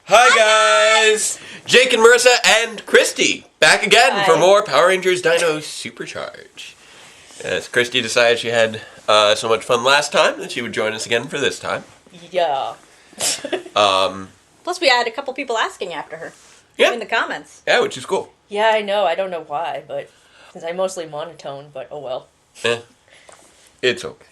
Hi guys! Jake and Marisa and Kristi back again for more Power Rangers Dino Super Charge. Yes, Kristi decided she had so much fun last time that she would join us again for this time. Yeah. Plus we had a couple people asking after her. Yeah. In the comments. Yeah, which is cool. Yeah, I know. I don't know why, but since I'm mostly monotone, but oh well. It's okay.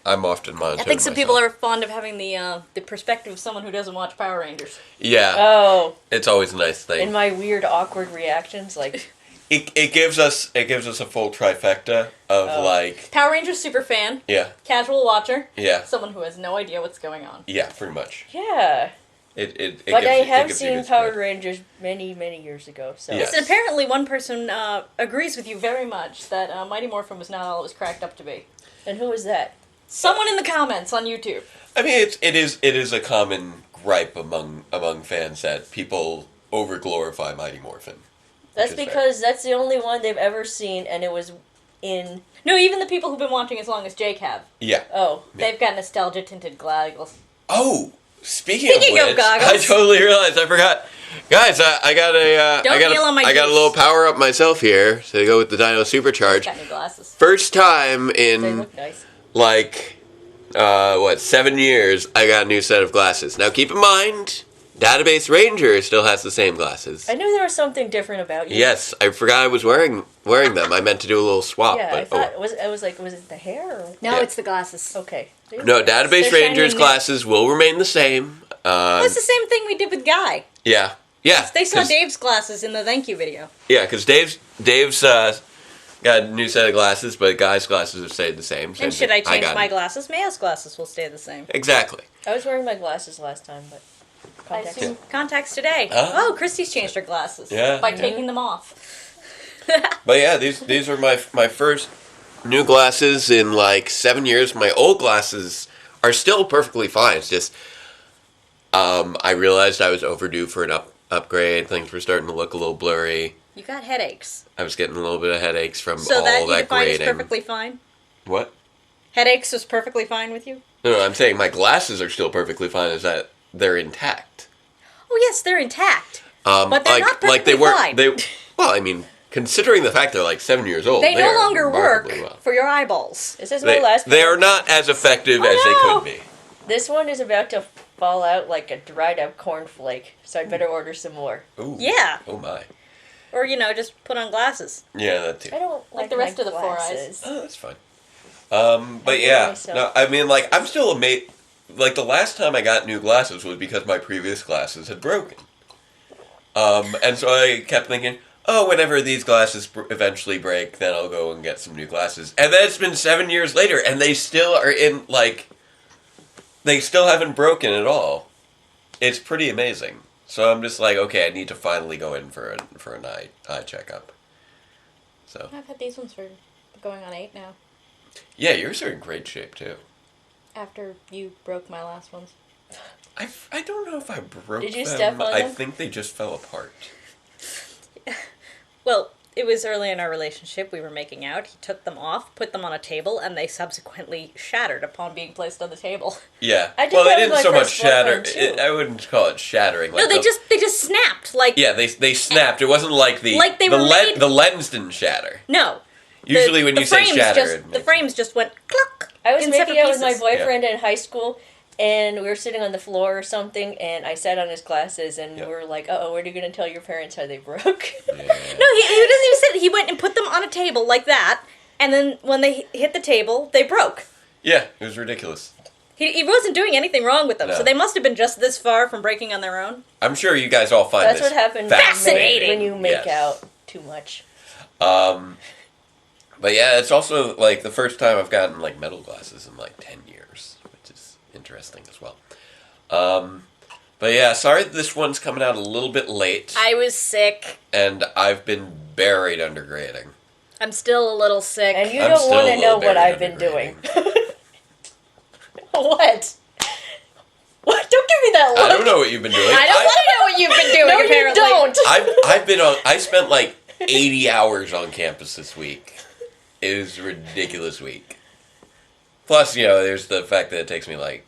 I'm often monotone I think some myself. people are fond of having the perspective of someone who doesn't watch Power Rangers. Yeah. Oh. It's always a nice thing. And my weird, awkward reactions, like... It gives us a full trifecta of like... Power Rangers super fan. Yeah. Casual watcher. Yeah. Someone who has no idea what's going on. Yeah, pretty much. Yeah. But I have seen Power Rangers many, many years ago, so... Yes. And apparently one person agrees with you very much that Mighty Morphin was not all it was cracked up to be. And who was that? Someone in the comments on YouTube. I mean, it is a common gripe among fans that people over glorify Mighty Morphin. That's because that's the only one they've ever seen, and it was in... No, even the people who've been watching as long as Jake have. Yeah. Oh. They've got nostalgia-tinted goggles. Oh, speaking of which, goggles. I totally realized, I forgot. Guys, I got a little power up myself here to go with the Dino Super Charge. Got new glasses. First time They in look nice. like 7 years, I got a new set of glasses. Now keep in mind, Database Ranger still has the same glasses. I knew there was something different about you. Yes, I forgot I was wearing them. I meant to do a little swap. Yeah, but, I thought, was it the hair? Or... No, Yeah. it's the glasses. Okay. No, Database They're Ranger's shining glasses will remain the same. That's the same thing we did with Guy. Yeah. Yeah. They saw Dave's glasses in the thank you video. Yeah, because Dave's got a new set of glasses, but Guy's glasses have stayed the same. And should I change my glasses? Maya's glasses will stay the same. Exactly. I was wearing my glasses last time, but... I assume contacts today. Oh. Oh, Kristi's changed her glasses. Yeah. By taking them off. But yeah, these are my first new glasses in like 7 years. My old glasses are still perfectly fine. It's just I realized I was overdue for an upgrade. Things were starting to look a little blurry. You got headaches. I was getting a little bit of headaches from So all that you that define grading. is perfectly fine? What? Headaches is perfectly fine with you? No, I'm saying my glasses are still perfectly fine. Is that they're intact? Oh yes, they're intact. But they're not perfectly like they were. fine. Well, I mean, considering the fact they're like 7 years old, They no are longer work remarkably well. for your eyeballs. This is my last... They are not as effective as they could be. This one is about to fall out like a dried up cornflake, so I'd better order some more. Ooh. Yeah. Oh my. Or, just put on glasses. Yeah, that too. I don't Like the rest my of the four eyes. glasses. Oh, that's fine. But yeah, no, I mean, like, I'm still amazed. Like, the last time I got new glasses was because my previous glasses had broken. And so I kept thinking, oh, whenever these glasses eventually break, then I'll go and get some new glasses. And then it's been 7 years later, and they still are in, like, they still haven't broken at all. It's pretty amazing. So I'm just like, okay, I need to finally go in for an eye checkup. So. I've had these ones for going on 8 now. Yeah, yours are in great shape, too. After you broke my last ones. I don't know if I broke them. Did you step on I them? think they just fell apart. Well, it was early in our relationship. We were making out. He took them off, put them on a table, and they subsequently shattered upon being placed on the table. Yeah. I did Well, they that with didn't my so much first shatter. boyfriend, too. I wouldn't call it shattering. No, they just snapped. Like Yeah, they snapped. It wasn't like the Like they were made- the lens didn't shatter. no. Usually when you say frames shatter, the frames just went cluck. I was in making separate out with my pieces. boyfriend in high school, and we were sitting on the floor or something, and I sat on his glasses, and we were like, uh-oh, what are you going to tell your parents how they broke? Yeah. No, he doesn't even sit. He went and put them on a table like that, and then when they hit the table, they broke. Yeah, it was ridiculous. He wasn't doing anything wrong with them, No. so they must have been just this far from breaking on their own. I'm sure you guys all find That's this what happens fascinating. when you make Yes. out too much. But yeah, it's also like the first time I've gotten like metal glasses in like 10 years, which is interesting as well. But yeah, sorry that this one's coming out a little bit late. I was sick. And I've been buried under grading. I'm still a little sick. And you I'm don't still want a to little know what buried I've been under doing. grading. What? What? Don't give me that look. I don't know what you've been doing. I don't want to know what you've been doing, No, apparently. you don't. I spent like 80 hours on campus this week. It was a ridiculous week. Plus, there's the fact that it takes me like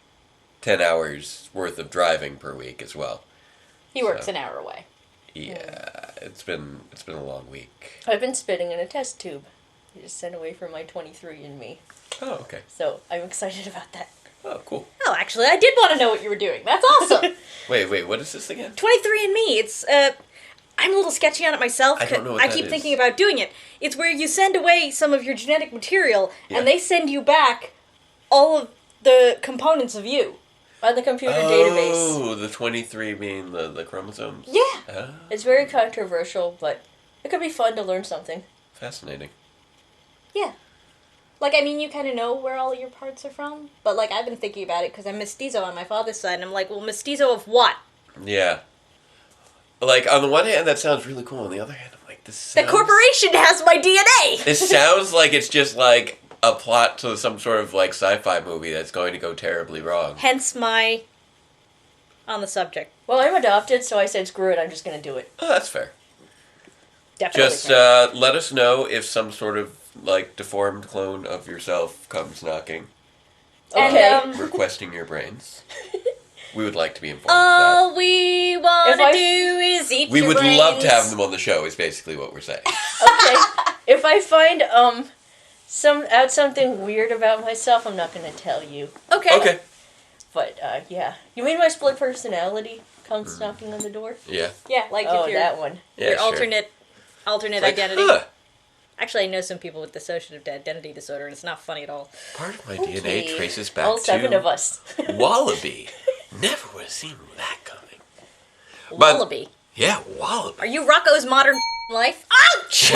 10 hours worth of driving per week as well. He works an hour away. Yeah, it's been a long week. I've been spitting in a test tube. He just sent away from my 23andMe. Oh, okay. So I'm excited about that. Oh, cool. Oh, actually, I did want to know what you were doing. That's awesome. Wait, what is this again? 23andMe. It's I'm a little sketchy on it myself. I don't know what I that keep is. thinking about doing it. It's where you send away some of your genetic material, and they send you back all of the components of you. On the computer database. Oh, the 23 being the chromosomes? Yeah. Oh, It's very controversial, but it could be fun to learn something. fascinating. Yeah. Like, I mean, you kind of know where all your parts are from, but, like, I've been thinking about it because I'm mestizo on my father's side, and I'm like, well, mestizo of what? Yeah. Like, on the one hand, that sounds really cool. On the other hand, I'm like, this The sounds... corporation has my DNA! This sounds like it's just, like, a plot to some sort of, like, sci-fi movie that's going to go terribly wrong. Hence my... on the subject. Well, I'm adopted, so I said, screw it, I'm just going to do it. Oh, that's fair. Definitely. Just let us know if some sort of, like, deformed clone of yourself comes knocking, Okay. requesting your brains. We would like to be informed of All we want If to I- do is eat that. We your would brains. love to have them on the show, is basically what we're saying. Okay. If I find, something weird about myself, I'm not going to tell you. Okay. Okay. But, yeah. You mean my split personality comes knocking on the door? Yeah. Yeah, like Oh, if you're that one. Yeah, your sure. alternate Like, identity. huh, Actually, I know some people with dissociative identity disorder, and it's not funny at all. part of my Okay. DNA traces back All to 7 of us. Wallaby. Never would have seen that coming. But- Wallaby. Yeah, Wallaby. Are you Rocco's modern life? Ouch!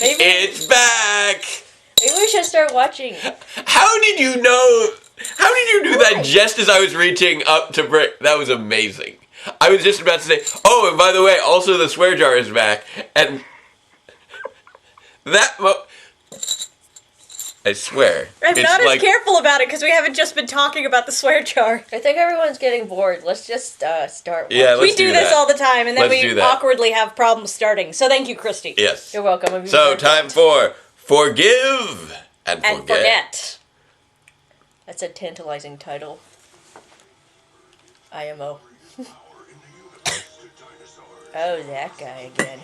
Maybe- It's back! Maybe we should start watching. How did you know? How did you do that just as I was reaching up to break? That was amazing. I was just about to say, oh, and by the way, also the swear jar is back. And that I swear. I'm it's not as like, careful about it because we haven't just been talking about the swear jar. I think everyone's getting bored. Let's just start watching. Yeah, We let's do do this that. all the time, and then Let's do we that. awkwardly have problems starting. So thank you, Kristi. Yes. You're welcome. I'll be So, back. time for Forgive and And forget. That's a tantalizing title. IMO. Oh, that guy again.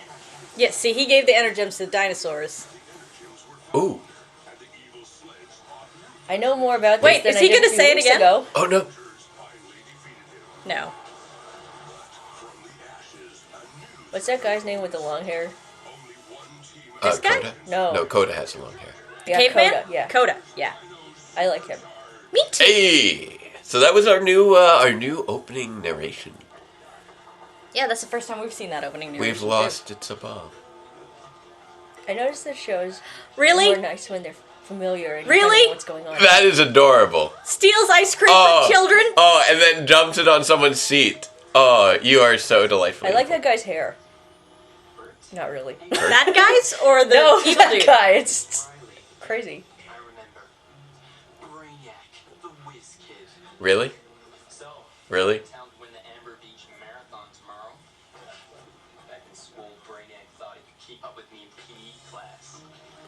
Yeah, see, he gave the energems to the dinosaurs. Ooh. I know more about this Wait, than is I he did a gonna few say it weeks again? ago. Oh, no. No. What's that guy's name with the long hair? This guy? Coda? No. No, Coda has long hair. Yeah, Caveman? Coda. Yeah, Coda, yeah. I like him. Me too. Hey! So that was our new opening narration. Yeah, that's the first time we've seen that opening narration. We've lost its above. I noticed the shows Really? more nice when they're familiar and you kinda Really? know what's going on. That is adorable. Steals ice cream Oh. from children? Oh, and then dumps it on someone's seat. Oh, you are so delightful. I like that guy's hair. Not really. That guy's or the No, evil that dude? guy. It's crazy. I remember. Brainiac, the whiz kid. Really? So, Really? town to win the Amber Beach Marathon tomorrow. Back in school, Brainiac thought he could keep up with me in PE class.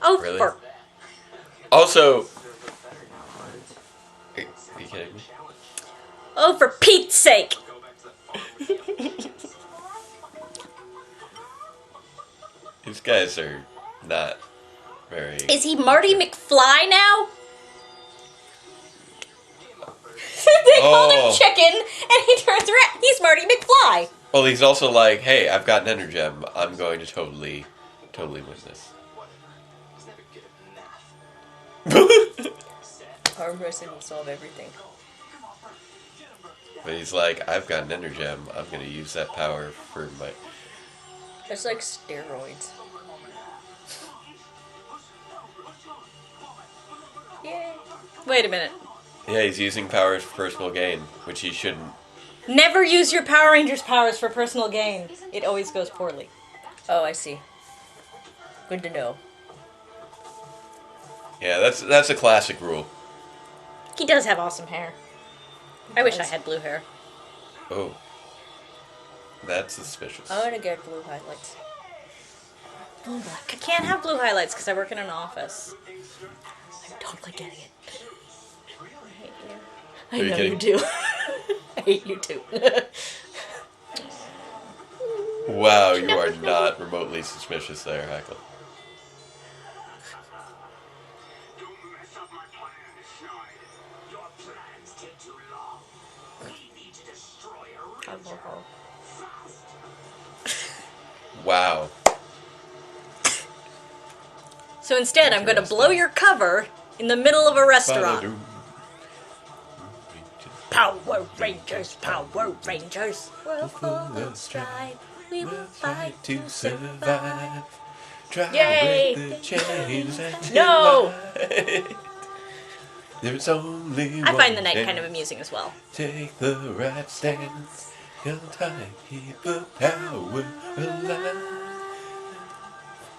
Oh, Really? for That. Also, They're a little better now, but are you kidding me? challenge. Oh, for Pete's sake! Go back to the farm with the other kids. These guys are not very... Is he Marty McFly now? They called him Oh. Chicken, and he turns around. He's Marty McFly. Well, he's also like, hey, I've got an energem. I'm going to totally win this. Whatever. He's never good at math. Set. Arm wrestling will solve everything. But he's like, I've got an energem. I'm going to use that power for my... It's like steroids. Yay. Wait a minute. Yeah, he's using powers for personal gain, which he shouldn't. Never use your Power Rangers powers for personal gain. It always goes poorly. Oh, I see. Good to know. Yeah, that's a classic rule. He does have awesome hair. I wish I had blue hair. Oh. That's suspicious. I want to get blue highlights. I can't have blue highlights because I work in an office. I'm totally getting it. I hate you. I Are you know kidding? you do. I hate you too. Wow, you are not remotely suspicious there, Heckle. Don't mess up my plans, Snide. Your plans take too long. We need to destroy a ranger. Wow. So instead, I'm going to blow your cover in the middle of a restaurant. Power Rangers, Power Rangers. We'll full stride. We will fight to survive. Try Yay! to break the chains and No! divide. There's only I one find the night thing. kind of amusing as well. Take the right stance. Your time, keep the power alive.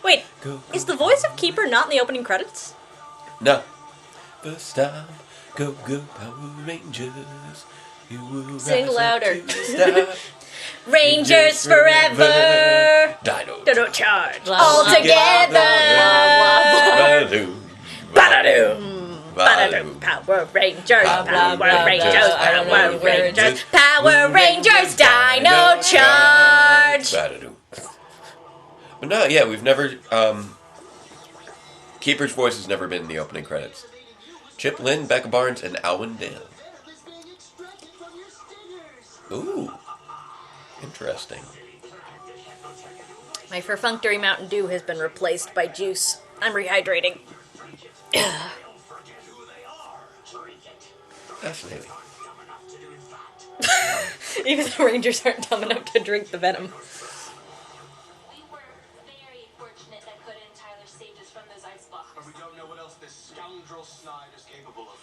Wait, Go, go, is the voice of Keeper not in the opening credits? No. First time, go, go, Power Rangers. You will Sing rise louder. Up to the star. Rangers forever! Dino Charge! Blah, All blah, together! Ba-da-doo. Ba-da-doom! Ba-da-doo. Power Rangers! Blah, blah, Power blah, Rangers! blah. I don't know Power any words. Rangers! Power Rangers! Dino Charge! Ba-da-doo. But no, yeah, we've never, Keeper's voice has never been in the opening credits. Chip Lynn, Becca Barnes, and Alwyn Dale. Ooh. Interesting. My perfunctory Mountain Dew has been replaced by juice. I'm rehydrating. Fascinating. Even the Rangers aren't dumb enough to drink the venom. We were very fortunate that Coda and Tyler saved us from those ice blocks. But we don't know what else this scoundrel Snide is capable of.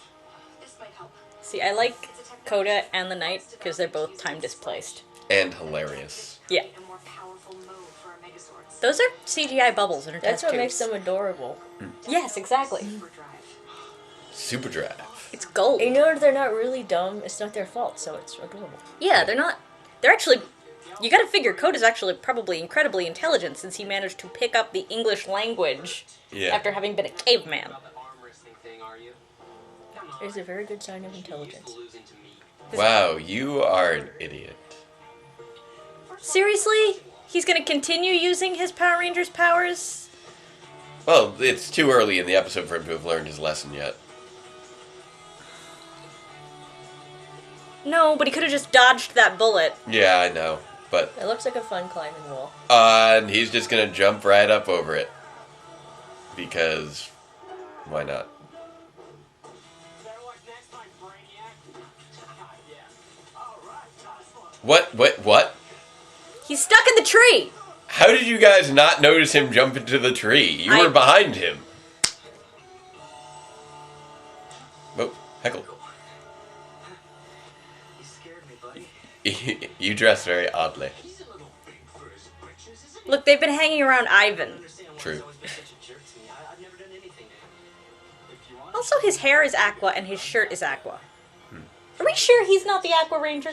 This might help. See, I like Coda and the Knight because they're both time displaced. And hilarious. Yeah. A more powerful mode for our Megazords. Those are CGI bubbles in her That's test what tubes. makes them adorable. Yes, exactly. Super Drive. It's gold. You know they're not really dumb. It's not their fault, so it's adorable. Yeah, they're not. They're actually. You gotta figure Coda's actually probably incredibly intelligent since he managed to pick up the English language Yeah. after having been a caveman. Not the arm wrestling thing, are you? Come on. It's a very good sign of intelligence. Used to losing to me. Wow, you are an idiot. Seriously? He's gonna continue using his Power Rangers powers? Well, it's too early in the episode for him to have learned his lesson yet. No, but he could have just dodged that bullet. Yeah, I know. But, It looks like a fun climbing wall. and he's just gonna jump right up over it. Because, why not? Better watch next time, Brainiac. Yeah. All right, What? He's stuck in the tree! How did you guys not notice him jump into the tree? You were behind him. Oh, Heckle. You scared me, buddy. You dress very oddly. He's a little big for his britches, isn't he? Look, they've been hanging around Ivan. True. He's always been such a jerk to me. I've never done anything to him. If you want, Also, his hair is aqua and his shirt is aqua. Are we sure he's not the Aqua Ranger?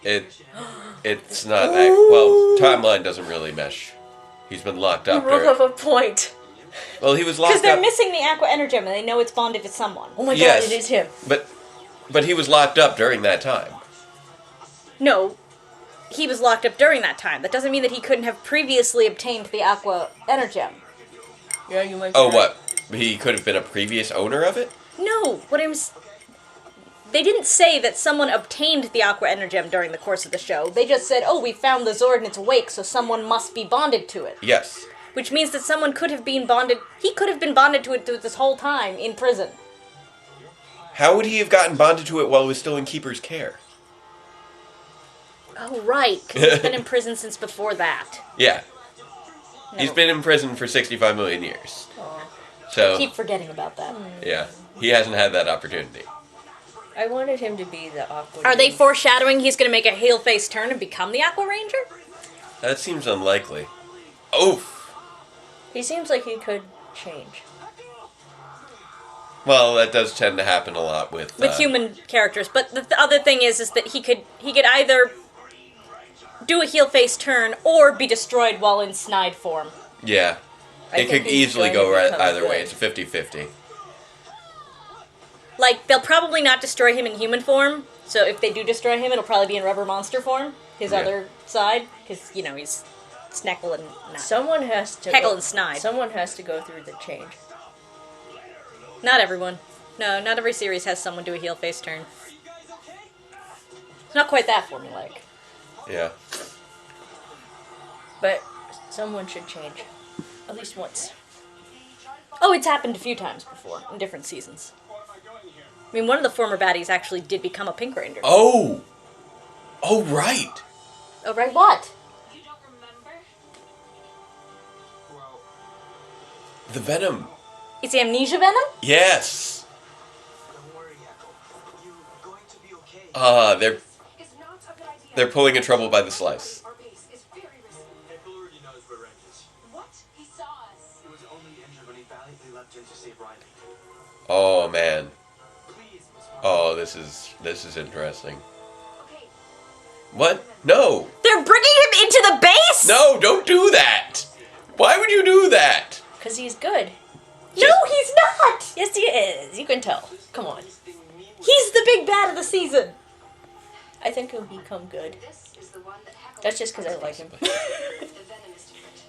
It's not. Well, timeline doesn't really mesh. He's been locked You up. both have a point. Well, he was Because locked they're up. missing the Aqua Energem and they know it's bonded to someone. Oh my Yes. god, it is him. But he was locked up during that time. No, he was locked up during that time. That doesn't mean that he couldn't have previously obtained the Aqua Energem. Yeah, you might be Oh, right. what? He could have been a previous owner of it? No, they didn't say that someone obtained the Aqua Energem during the course of the show. They just said, oh, we found the Zord and it's awake, so someone must be bonded to it. Yes. Which means that someone could have been bonded... He could have been bonded to it this whole time in prison. How would he have gotten bonded to it while it was still in Keeper's care? Oh, right, 'cause he's been in prison since before that. Yeah. No. He's been in prison for 65 million years. Aw. So, Keep forgetting about that. yeah. He hasn't had that opportunity. I wanted him to be the awkward. Are they dude. foreshadowing he's going to make a heel-face turn and become the Aqua Ranger? That seems unlikely. Oof. He seems like he could change. Well, that does tend to happen a lot with Human characters. But the other thing is that he could either do a heel-face turn or be destroyed while in snide form. Yeah. I It think could he's easily going go to right become either way. good. It's a 50-50. Like, they'll probably not destroy him in human form. So if they do destroy him, it'll probably be in rubber monster form, his Yeah. other side, because, you know, he's Sneckle and... Not. Someone has to... Heckle and Snide. Someone has to go through the change. Not everyone. No, not every series has someone do a heel face turn. It's not quite that formulaic. Yeah. But someone should change. At least once. Oh, it's happened a few times before, in different seasons. I mean, one of the former baddies actually did become a Pink Ranger. Oh! Oh, right! Oh, right, what? You don't remember? Well, The Venom. It's Amnesia Venom? Yes! don't worry, Echo. You're going to be okay. They're It's not a good idea. they're pulling in trouble by the slice. Our base is very risky. Echo already knows we're Rangers. What? He saw us. He was only injured when he valiantly leapt in to save Riley. Oh man. Please, Miss Oh, this is interesting. Okay. What? No! They're bringing him into the base? No, don't do that! Why would you do that? Because he's good. No, he's not! Yes, he is. You can tell. Come on. He's the big bad of the season. I think he'll become good. This is the one that Heckle. That's just because I like him. The venom is different.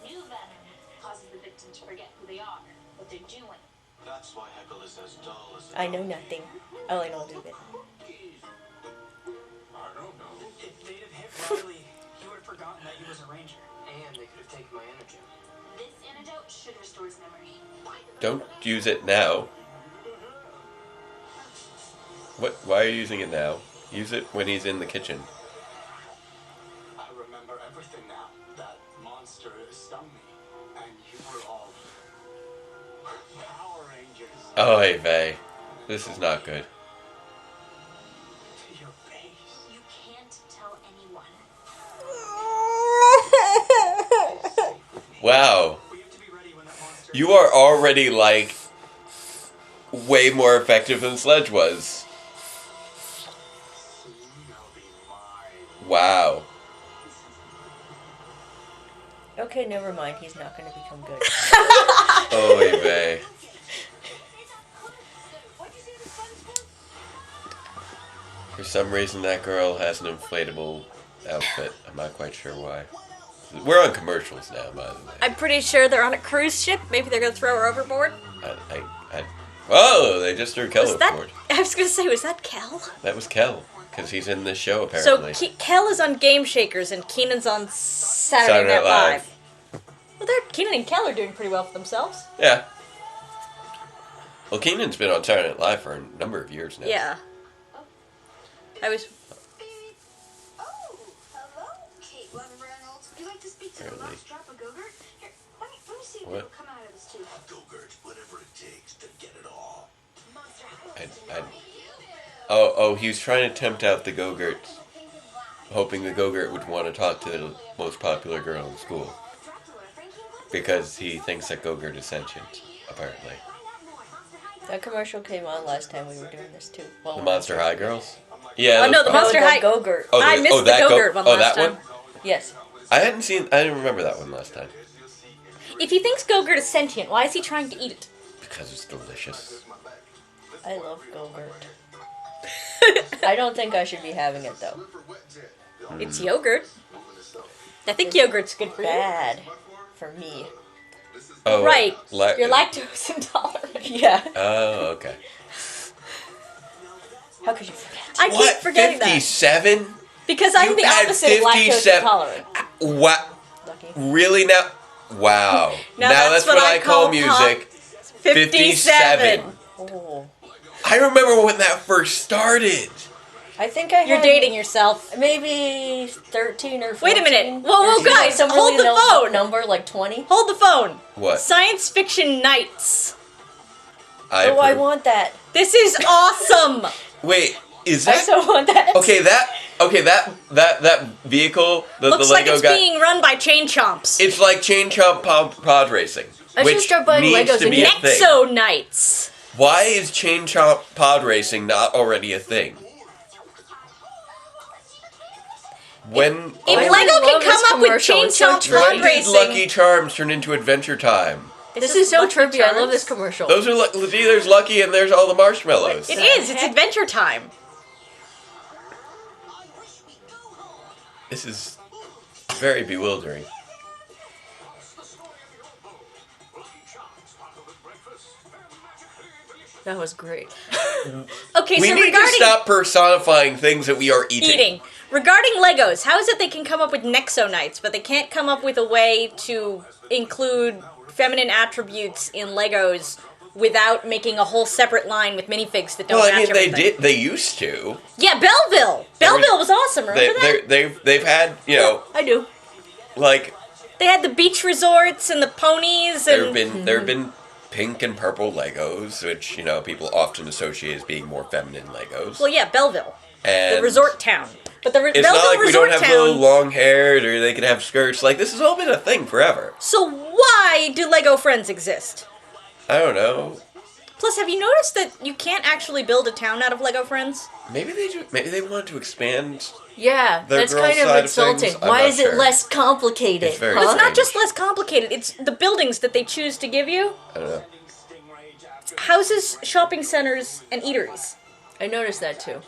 The new venom causes the victim to forget who they are, what they're doing. That's why Heckle is as dull as I know nothing. All I know is it. I don't know. If they'd have hit Riley, he would have forgotten that he was a ranger. And they could have taken my energy. This antidote should restore his memory. Don't use it now. What? Why are you using it now? Use it when he's in the kitchen. I remember everything now. That monster stung me. And you were all Power Rangers. Oh, hey, Vay. This is not good. To your base. You can't tell anyone. Wow. We have to be ready when that monster. You are already, like, way more effective than Sledge was. Soon I'll be mine. Wow. Okay, never mind. He's not going to become good. Oh, hey, Vay. For some reason, that girl has an inflatable outfit. I'm not quite sure why. We're on commercials now, by the way. I'm pretty sure they're on a cruise ship. Maybe they're going to throw her overboard. Whoa! They just threw Kel Was that... overboard. I was going to say, was that Kel? That was Kel, because he's in this show, So apparently. Kel is on Game Shakers and Keenan's on Saturday Night Live. Well, Keenan and Kel are doing pretty well for themselves. Yeah. Well, Keenan's been on Saturday Night Live for a number of years now. Yeah. I was... Oh, hello, Caitlin Reynolds. Would you like to speak to the Apparently. last drop of Go-Gurt? Here, let me see if What? it'll come out of this tube. Go-Gurt, whatever it takes to get it all. Monster High. Oh, he was trying to tempt out the Go-Gurt, hoping the Go-Gurt would want to talk to the most popular girl in school. Because he thinks that Go-Gurt is sentient, apparently. That commercial came on last time we were doing this too. Well, The Monster High girls? Yeah. Oh, no, the those- Monster High- Go-Gurt. Oh, I missed the that Go-Gurt one last that time. one? Yes. I didn't remember that one last time. If he thinks Go-Gurt is sentient, why is he trying to eat it? Because it's delicious. I love Go-Gurt. I don't think I should be having it though. It's yogurt. I think yogurt's good for you. Bad for me. Oh, Right. You're lactose intolerant. Yeah. Oh, okay. How could you forget? I What? keep forgetting that. 57? Because I'm You've the had opposite of lactose 57 intolerant. What? Lucky. Really now? Wow. Now now that's that's what what I I call call music. 57. Oh. I remember when that first started. I think I You're had dating yourself. maybe 13 or 14. Wait a minute. Whoa, Or, you know, guys, some hold really the low phone. number like 20. Hold the phone. What? Science Fiction Nights. I Oh, I want that. This is awesome. Wait, is I that so want that. okay? That vehicle, the Looks like Lego it's guy. being run by chain chomps. It's like Chain Chomp pod racing, I should which start buying needs Legos to be a again. thing. Nexo Nights. Why is Chain Chomp pod racing not already a thing? When If I Lego love can this come up with commercial. chain It's so chomp true. pod when did racing, Lucky Charms turn into Adventure Time? This is so Lucky trippy. I love Charms? this commercial. Those are see, there's Lucky and there's all the marshmallows. it is. It's Adventure Time. This is very bewildering. That was great. Okay, We so need to regarding stop personifying things that we are eating. regarding Legos, how is it they can come up with Nexonites, but they can't come up with a way to include feminine attributes in Legos without making a whole separate line with minifigs that don't Well, I match mean, they everything? did. They used to. Yeah, Belleville. Belleville was awesome. Remember that? They've had, you know, I do. like They had the beach resorts and the ponies and there have been pink and purple Legos, which, you know, people often associate as being more feminine Legos. well, yeah, Belleville, And the resort town. But the it's Belleville not like we resort don't have town. little long haired or they can have skirts. Like, this has all been a thing forever. So why do Lego Friends exist? I don't know. Plus, have you noticed that you can't actually build a town out of Lego Friends? Maybe they wanted to expand. Yeah, The that's girl kind of side of insulting. things, I'm Why not is sure. it less complicated? It's very But it's not strange. just less complicated, it's the buildings that they choose to give you. I don't know. Houses, shopping centers, and eateries. I noticed that too.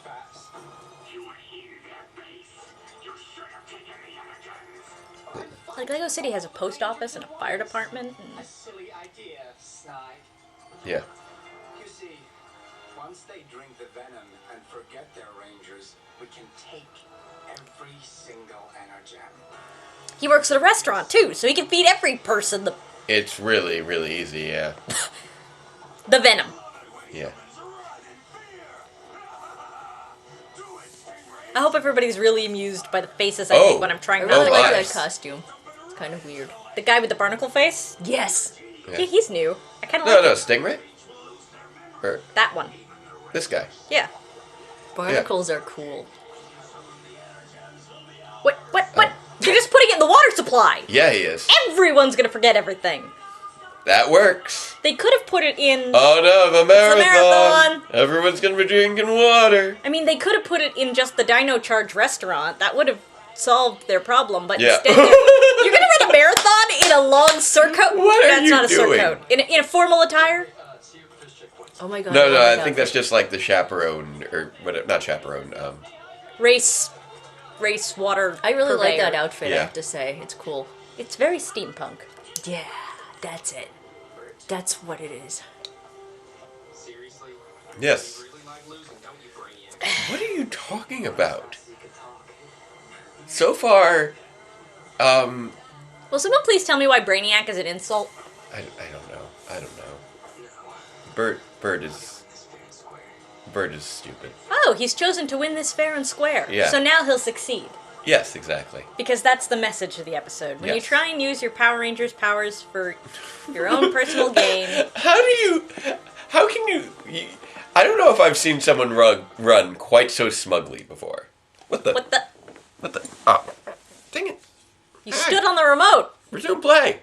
Like, Lego City has a post office and a fire department. And... Silly idea, Snide. Yeah. You see, once they drink the venom and forget their rangers, we can take every single energem. He works at a restaurant, too, so he can feed every person It's really, really easy, yeah. the venom. Yeah. I hope everybody's really amused by the faces I Oh. make when I'm trying I not really to like laugh. that costume. It's kind of weird. The guy with the barnacle face? Yes. Yeah. Yeah, he's new. I kind of No, like no, it. Stingray? Or That one. this guy. Yeah. Barnacles are cool. What? You're just putting it in the water supply! Yeah, he is. Everyone's gonna forget everything. That works. They could have put it in... Oh no, the marathon. marathon. Everyone's gonna be drinking water. I mean, they could have put it in just the Dino Charge restaurant. That would have solved their problem, but Yeah. instead you're gonna run a marathon in a long surcoat? What are That's you not a doing? surcoat. In a formal attire? Oh my god. No, oh no, my I God. think that's just like the chaperone, or what? Not chaperone. Race water I really like purveyor. that outfit, I Yeah. have to say. It's cool. It's very steampunk. Yeah, that's it. That's what it is. Seriously? Yes. Really like losing, don't you, Brainiac? What are you talking about? So far, Will someone please tell me why Brainiac is an insult? I don't know. Bird is stupid. Oh, he's chosen to win this fair and square. Yeah. So now he'll succeed. Yes, exactly. Because that's the message of the episode. When you Yes. try and use your Power Rangers powers for your own personal gain. How can you, I don't know if I've seen someone run quite so smugly before. What the, oh, dang it. You stood on the remote. Resume play.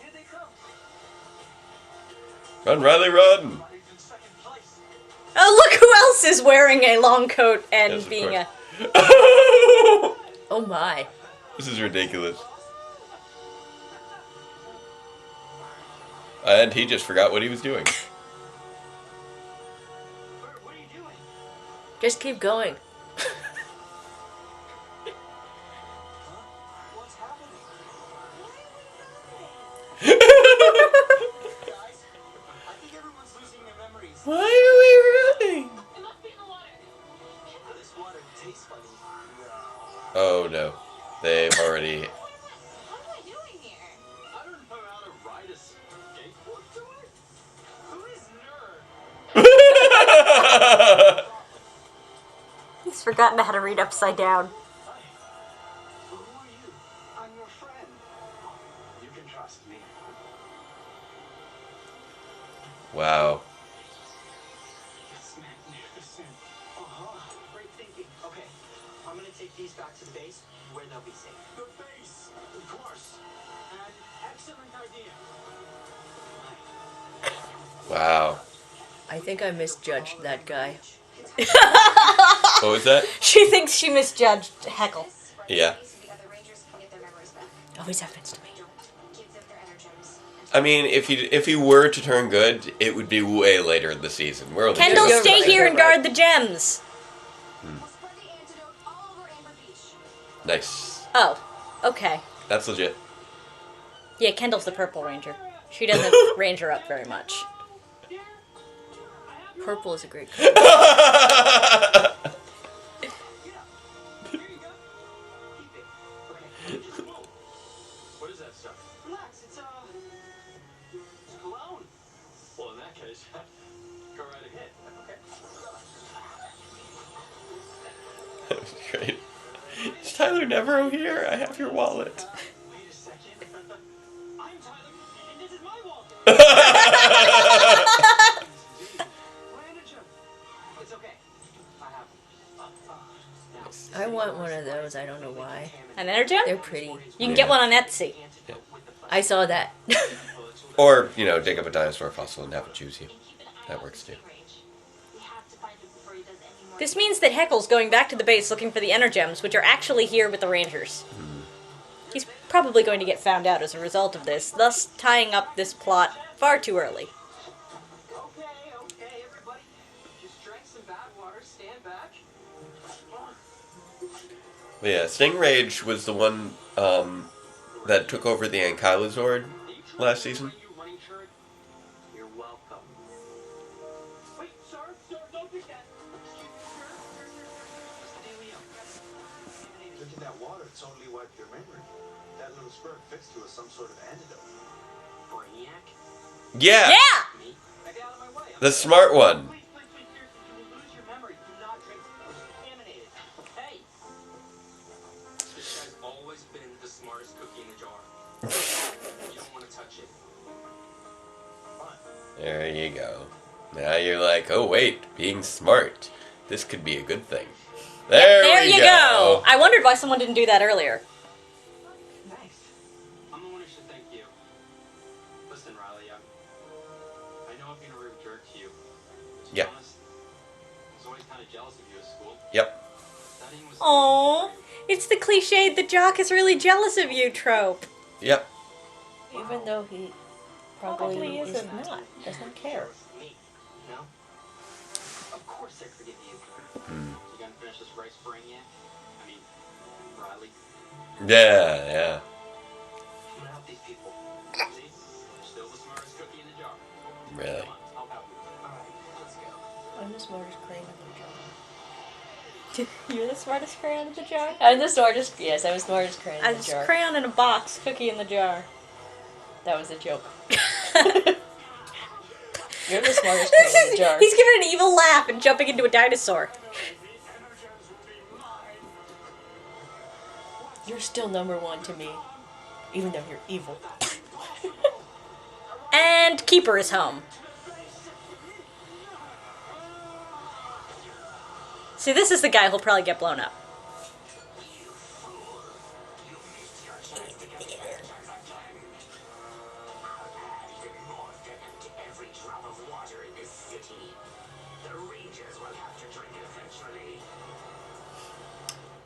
Here they come. Run, Riley, run. Not even second place. Oh, look who else is wearing a long coat and Yes, of being course. Oh my. This is ridiculous. And he just forgot what he was doing. Bert, what are you doing? Just keep going. What's happening? Guys, I think everyone's losing their memories. Why are we running? It must be in the water. This water tastes funny. Oh no. They've already... What am I doing here? I don't know how to ride a skateboard to it. Who is nerd? He's forgotten how to read upside down. Who are you? I'm your friend. You can trust me. Wow. It's magnificent. Great thinking. Okay, I'm gonna take these back to the base where they'll be safe. The base, of course. An excellent idea. Wow. I think I misjudged that guy. What was that? She thinks she misjudged Heckle. Yeah. So the other rangers can get their memories back. Always happens to me. Don't give them their energems. I mean, if he were to turn good, it would be way later in the season. We're only Kendall, two stay episodes here in. and guard the gems. We'll spread the antidote all over Amber Beach. Nice. Oh, okay. That's legit. Yeah, Kendall's the Purple Ranger. She doesn't ranger up very much. Purple is a great color. What is that stuff? Relax, it's cologne. Well, in that case, go right ahead. Okay. That was great. Is Tyler Nevero here? I have your wallet. Wait a second. I'm Tyler, and this is my wallet. It's okay. I have I want one of those. I don't know why. An Energem? They're pretty. You can get one on Etsy. I saw that. Or, dig up a dinosaur fossil and have it choose you. That works too. We have to find him before he does any more. This means that Heckle's going back to the base looking for the Energems, which are actually here with the Rangers. He's probably going to get found out as a result of this, thus tying up this plot far too early. Okay, everybody. Just drank some bad water, stand back. But yeah, Stingrage was the one that took over the Ankylozord last season. You running shirt? You're welcome. Wait, sir, don't do that. Drinking that water totally wiped your memory. That little squirt fixed you with some sort of antidote. Brainiac? Yeah! Yeah! Me? Get out of my way. The smart one. Please, seriously, you will lose your memory. Do not drink contaminated. Hey! This guy's always been the smartest cookie in the jar. You don't want to touch it. There you go. Now you're like, oh wait, being smart. This could be a good thing. There we you go! I wondered why someone didn't do that earlier. Thanks. I'm the one who should thank you. Listen, Riley, I know I've been a rude jerk to you. To be Yeah. honest, I was always kind of jealous of you at school. Yep. Studying was Aww. It's the cliched the jock is really jealous of you trope. Yep. Even though he probably is isn't. not. Doesn't care. me. No? Of course I forgive you. Hmm. You gonna finish this rice brainiac? I mean, Riley. Yeah. I'm gonna help these people. See? You're still the smartest cookie in the jar. Really. Come on, I'll help you. Alright, let's go. I'm the smartest crane in the jar. You're the smartest crayon in the jar? I'm the smartest. Yes, I'm the smartest crane in the As jar. crayon in a box, cookie in the jar. That was a joke. You're the smartest crane in the jar. He's giving an evil laugh and jumping into a dinosaur. You're still number one to me, even though you're evil. And Keeper is home. See, this is the guy who'll probably get blown up.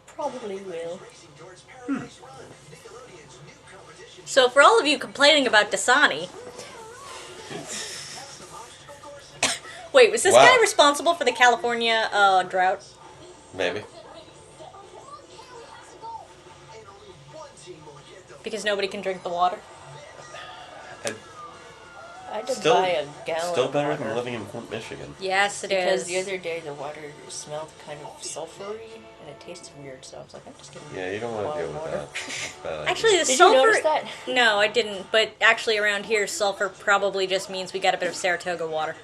Probably will. So for all of you complaining about Dasani... Wait, was this Wow. guy responsible for the California drought? Maybe. Because nobody can drink the water? I did Still- buy a gallon. Still of better water. than living in Flint, Michigan. Yes, it Because is. the other day the water smelled kind of sulfury and it tasted weird, so I was like, I'm just getting Yeah, you don't want to deal with water. that. That's a bad idea. Actually, the Did you sulfur... notice that? No, I didn't. But actually around here, sulfur probably just means we got a bit of Saratoga water.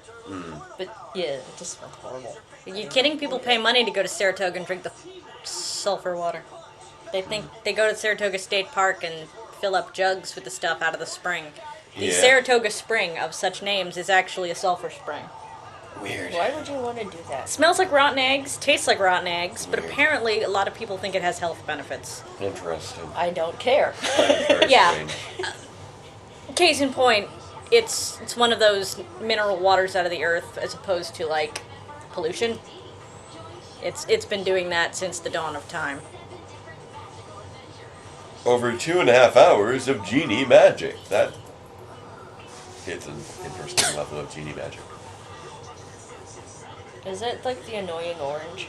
But yeah, it just smelled horrible. Are you kidding? People pay money to go to Saratoga and drink the sulfur water. They think they go to Saratoga State Park and fill up jugs with the stuff out of the spring. The Yeah. Saratoga Spring, of such names, is actually a sulfur spring. Weird. Why would you want to do that? Smells like rotten eggs, tastes like rotten eggs, but Weird. apparently a lot of people think it has health benefits. Interesting. I don't care. Very Yeah. strange. Case in point, it's one of those mineral waters out of the earth as opposed to like pollution. It's been doing that since the dawn of time. Over 2.5 hours of genie magic. That It's an interesting level of genie magic. Is it like the annoying orange?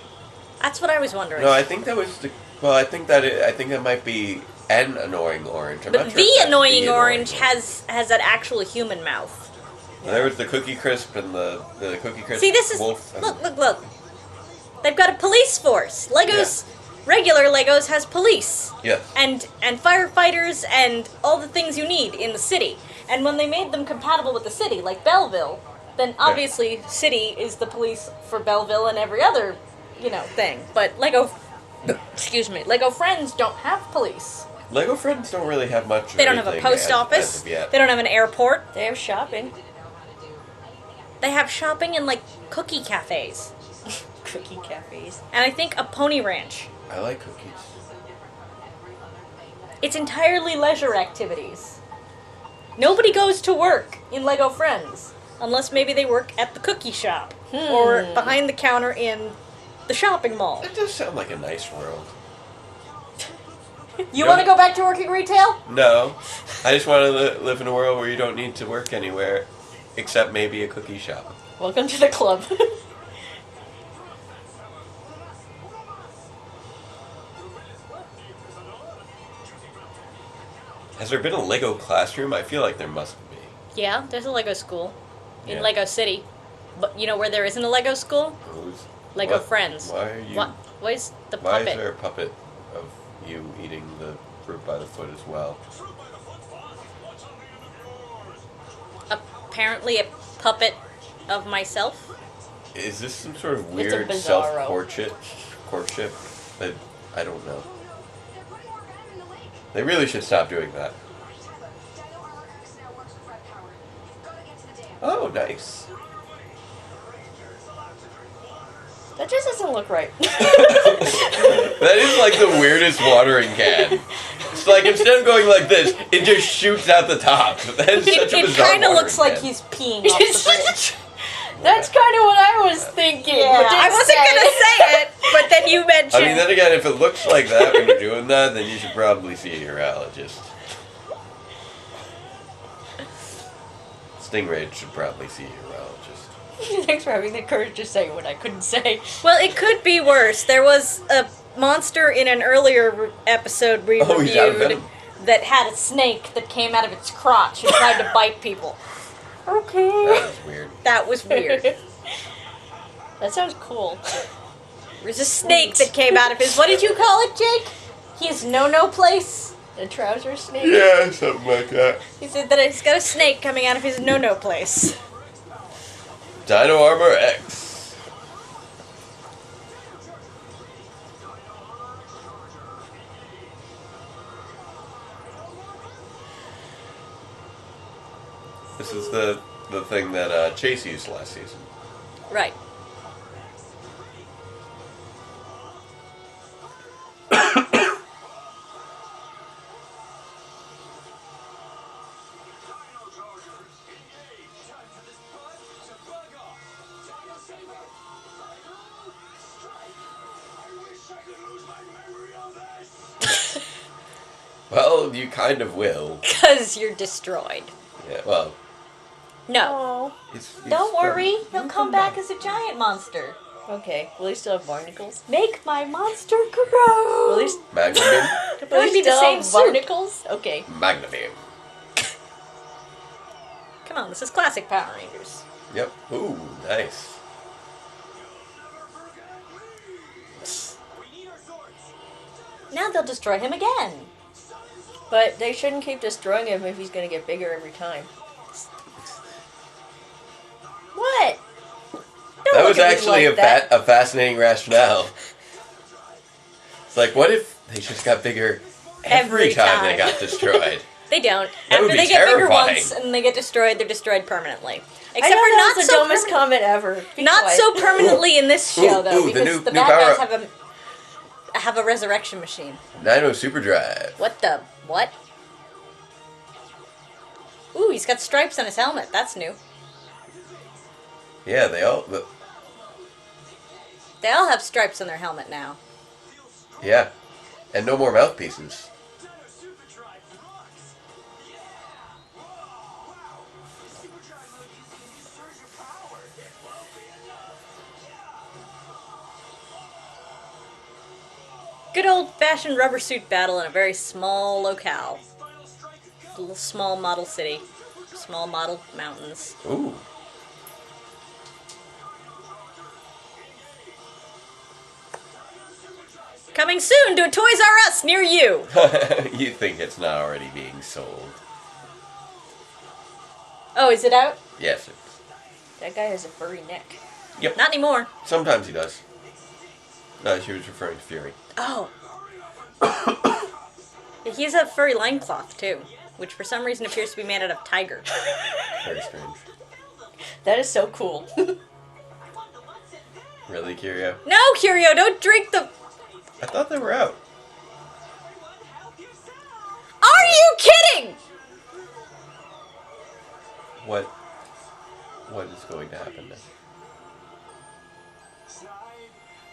That's what I was wondering. No, I think that was the. Well, I think that might be an annoying orange. I'm But not sure the if that's annoying the orange has an actual human mouth. There was the Cookie Crisp and the Cookie Crisp. See, this is wolf and- look. They've got a police force. Legos, regular Legos has police. Yes. And firefighters and all the things you need in the city. And when they made them compatible with the city, like Belleville, then obviously city is the police for Belleville and every other, thing. But Lego Friends don't have police. Lego Friends don't really have much. They don't have a post office. They don't have an airport. They have shopping. They have shopping and like cookie cafes. Cookie cafes. And I think a pony ranch. I like cookies. It's entirely leisure activities. Nobody goes to work in Lego Friends. Unless maybe they work at the cookie shop. Or behind the counter in the shopping mall. That does sound like a nice world. You want to go back to working retail? No. I just want to live in a world where you don't need to work anywhere. Except maybe a cookie shop. Welcome to the club. Has there been a Lego classroom? I feel like there must be. Yeah, there's a Lego school in Yeah. Lego City. But you know where there isn't a Lego school? Who's- Lego what- Friends. Why are you? Why is the Why puppet? is there a puppet of you eating the fruit by the foot as well? Apparently a puppet of myself? Is this some sort of It's a weird bizarro. self-courtship? I don't know. They really should stop doing that. Oh, nice. That just doesn't look right. That is like the weirdest watering can. It's like instead of going like this, it just shoots out the top. That is such a It bizarre kind of watering looks like can. he's peeing off the bridge. That's kind of what I was thinking. Yeah, but I didn't wasn't say. gonna say it, but then you mentioned. I mean, then again, if it looks like that when you're doing that, then you should probably see a urologist. Stingray should probably see a urologist. Thanks for having the courage to say what I couldn't say. Well, it could be worse. There was a monster in an earlier episode we Oh, he's out of reviewed venom. that had a snake that came out of its crotch and tried to bite people. Okay. That was weird. That was weird. That sounds cool. There's a snake that came out of his. What did you call it, Jake? His no place. The trouser snake. Yeah, something like that. He said that he's got a snake coming out of his no place. Dino Armor X. This is the thing that Chase used last season. Right. Well, you kind of will. Because you're destroyed. Yeah, well, No. he's Don't worry. done. He'll come back as a giant monster. Okay. Will he still have barnacles? Make my monster grow. Will he, Magnum Beam? will he be the still same have suit. barnacles? Okay. Magnum Beam. Come on, this is classic Power Rangers. Yep. Ooh, nice. Now they'll destroy him again. But they shouldn't keep destroying him if he's going to get bigger every time. What? Don't That look was at me actually like that. a fascinating rationale. It's like, what if they just got bigger every time they got destroyed? They don't. That would After be they get bigger terrifying. once and they get destroyed, they're destroyed permanently. I Except know for that not was the so dumbest comment ever. Be not quiet. so permanently in this show Ooh, though, ooh, the because new- the new bad power guys have a resurrection machine. Dino Super Drive. What the what? Ooh, he's got stripes on his helmet. That's new. Yeah, They all have stripes on their helmet now. yeah. And no more mouthpieces. Good old-fashioned rubber suit battle in a very small locale. A little small model city. Small model mountains. Ooh. Coming soon to a Toys R Us near you. You think it's not already being sold? Oh, is it out? Yes. That guy has a furry neck. Yep. Not anymore. Sometimes he does. No, she was referring to Fury. Oh. He has a furry loincloth, too, which for some reason appears to be made out of tiger. Very strange. That is so cool. Really, Curio? No, Curio, don't drink the... I thought they were out. Are you kidding? What is going to happen now? Snide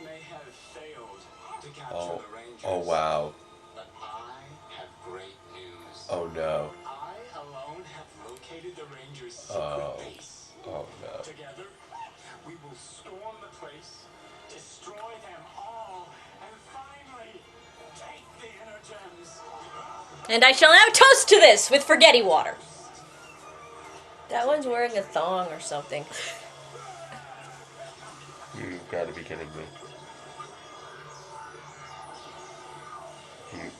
may have failed to capture Oh, the Rangers. oh wow. But I have great news. Oh no. I alone have located the Rangers' secret Oh. base. Oh no. Together, we will storm the place, destroy them all, and finally take the inner gems. And I shall now toast to this with forgetty water. That one's wearing a thong or something. You've got to be kidding me.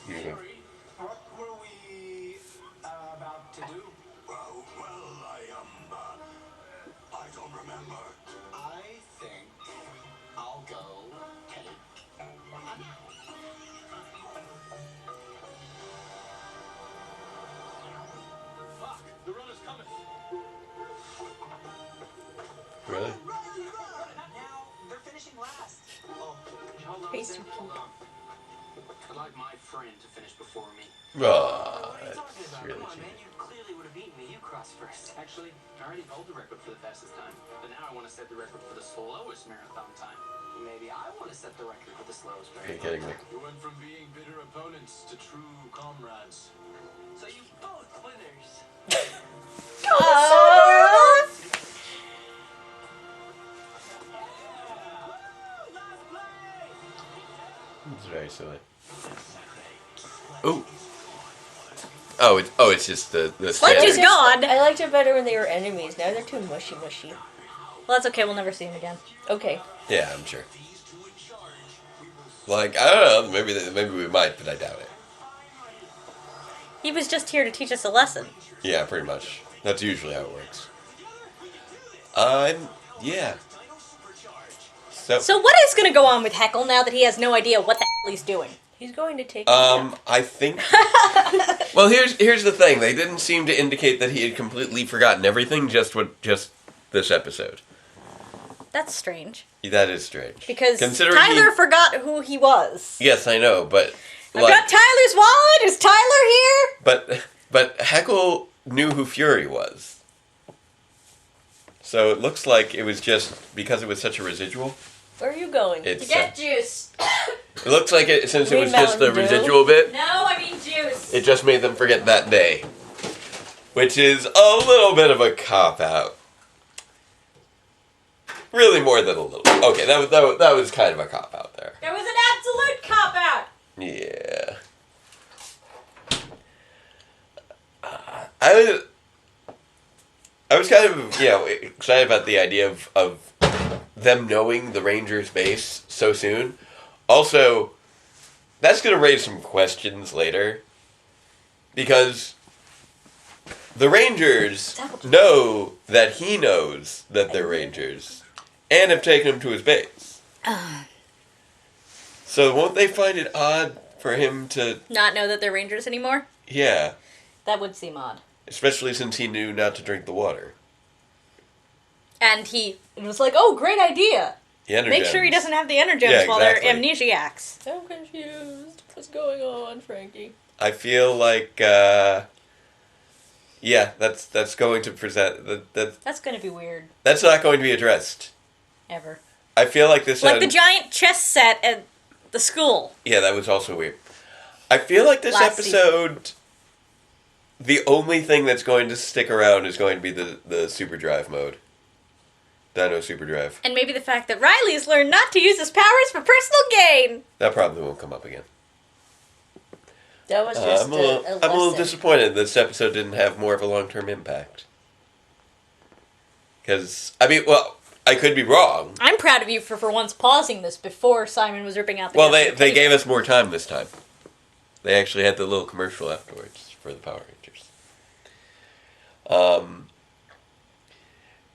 You Fury, what were we about to do? Well, I don't remember. I think I'll go take a nap. Fuck, the runner's coming. really? Now they're finishing last. Oh, hold on. Face Sam, repeat. hold on. I'd like my friend to finish before me. Oh, What are you talking that's about? really Come on, cheap. man. You clearly would have beaten me. You crossed first. Actually, I already held the record for the fastest time. But now I want to set the record for the slowest marathon time. Maybe I want to set the record for the slowest Are marathon you kidding me? time. We went from being bitter opponents to true comrades. So you both winners. It's very silly. Ooh. It's just the Sludge is standard. gone. I liked it better when they were enemies. Now they're too mushy. Well, that's okay. We'll never see him again. Okay. Yeah, I'm sure. Like, I don't know, maybe we might, but I doubt it. He was just here to teach us a lesson. Yeah, pretty much. That's usually how it works. Yeah. So what is going to go on with Heckle now that he has no idea what the hell he's doing? He's going to take a nap. I think. Well, here's the thing. They didn't seem to indicate that he had completely forgotten everything. Just this episode. That's strange. That is strange. Because Considering Tyler forgot who he was. Yes, I know, but I've got Tyler's wallet. Is Tyler here? but Heckle knew who Fury was. So it looks like it was just because it was such a residual. Where are you going? It's juice. it looks like it since it You was mean just the Mountain Dew? residual bit. No, I mean juice. It just made them forget that day. Which is a little bit of a cop-out. Really more than a little. Okay, that was kind of a cop-out there. There was an absolute cop-out. Yeah. I was kind of, excited about the idea of them knowing the Rangers base so soon. Also, that's going to raise some questions later. Because the Rangers know that he knows that they're Rangers. And have taken him to his base. So won't they find it odd for him to... Not know that they're Rangers anymore? Yeah. That would seem odd. Especially since he knew not to drink the water. And he was like, oh, great idea. The Energems. Make sure he doesn't have the Energems Yeah, while they're exactly. amnesiacs. I'm confused. What's going on, Frankie? I feel like, that's going to present... That's going to be weird. That's not going to be addressed. Ever. I feel like this... Like the giant chess set at the school. Yeah, that was also weird. I feel like this Last episode... The only thing that's going to stick around is going to be the Super Drive mode. Dino Super Drive. And maybe the fact that Riley's learned not to use his powers for personal gain. That probably won't come up again. That was just I'm a little lesson. disappointed this episode didn't have more of a long-term impact. Because, I mean, well, I could be wrong. I'm proud of you for once pausing this before Simon was ripping out the Well, episode. they gave us more time this time. They actually had the little commercial afterwards for the Power Rangers.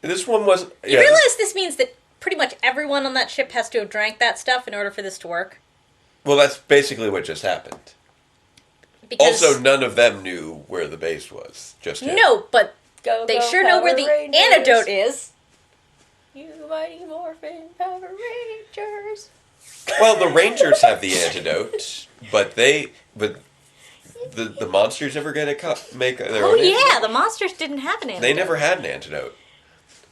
This one wasn't... You realize this means that pretty much everyone on that ship has to have drank that stuff in order for this to work? Well, that's basically what just happened. Because Also, none of them knew where the base was. Just him. no, but Go, they go, sure know where Power the Rangers. antidote is. You mighty morphin Power Rangers. Well, the Rangers have the antidote, but the monsters ever get make their Oh own yeah, antidote? the monsters didn't have an antidote. They never had an antidote.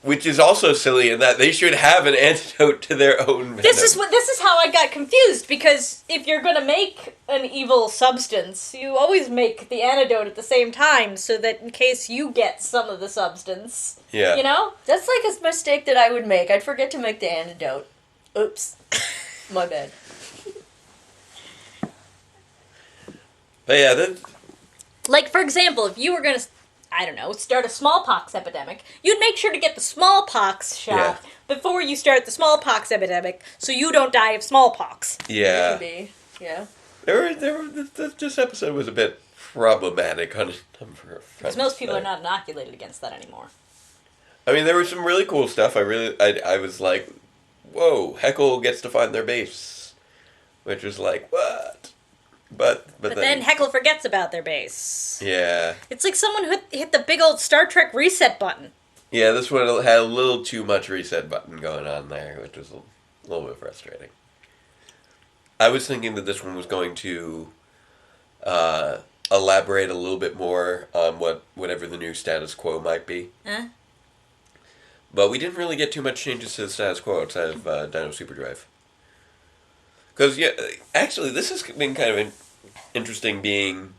Which is also silly in that they should have an antidote to their own venom. This is how I got confused, because if you're gonna make an evil substance, you always make the antidote at the same time, so that in case you get some of the substance, Yeah. you know? That's like a mistake that I would make. I'd forget to make the antidote. Oops. My bad. But yeah, that, Like, for example, if you were gonna, I don't know, start a smallpox epidemic, you'd make sure to get the smallpox shot before you start the smallpox epidemic, so you don't die of smallpox. yeah. Maybe. Yeah. This episode was a bit problematic on a number of fronts. Because most people are not inoculated against that anymore. I mean, there was some really cool stuff. I was like, whoa, Heckle gets to find their base. Which was like, what? But then Heckle forgets about their base. Yeah. It's like someone who hit the big old Star Trek reset button. Yeah, this one had a little too much reset button going on there, which was a little bit frustrating. I was thinking that this one was going to elaborate a little bit more on whatever the new status quo might be. Huh? But we didn't really get too much changes to the status quo outside of Dino Super Drive. Because, yeah, actually, this has been kind of interesting being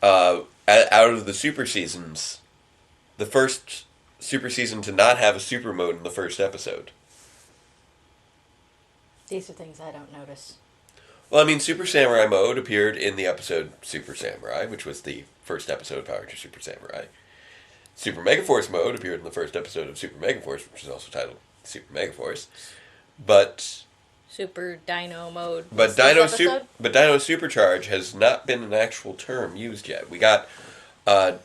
out of the super seasons, the first super season to not have a super mode in the first episode. These are things I don't notice. Well, I mean, Super Samurai mode appeared in the episode Super Samurai, which was the first episode of Power Rangers Super Samurai. Super Megaforce mode appeared in the first episode of Super Megaforce, which is also titled Super Megaforce. But Super Dino mode. Dino Super Charge has not been an actual term used yet. We got Dino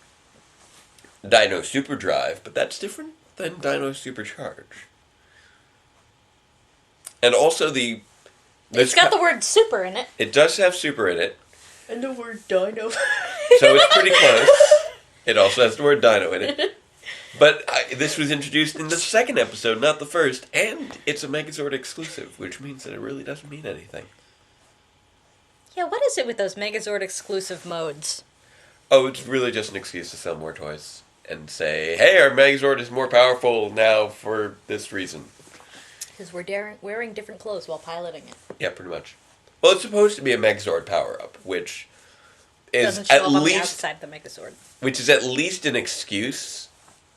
Super Drive, but that's different than Dino Super Charge. And also It's got the word super in it. It does have super in it, And the word dino. so it's pretty close. It also has the word dino in it. But this was introduced in the second episode, not the first, and it's a Megazord exclusive, which means that it really doesn't mean anything. Yeah, what is it with those Megazord exclusive modes? Oh, it's really just an excuse to sell more toys and say, hey, our Megazord is more powerful now for this reason. Because we're wearing different clothes while piloting it. Yeah, pretty much. Well, it's supposed to be a Megazord power-up, which is Doesn't show at up on the least outside of the Megazord. which is at least an excuse,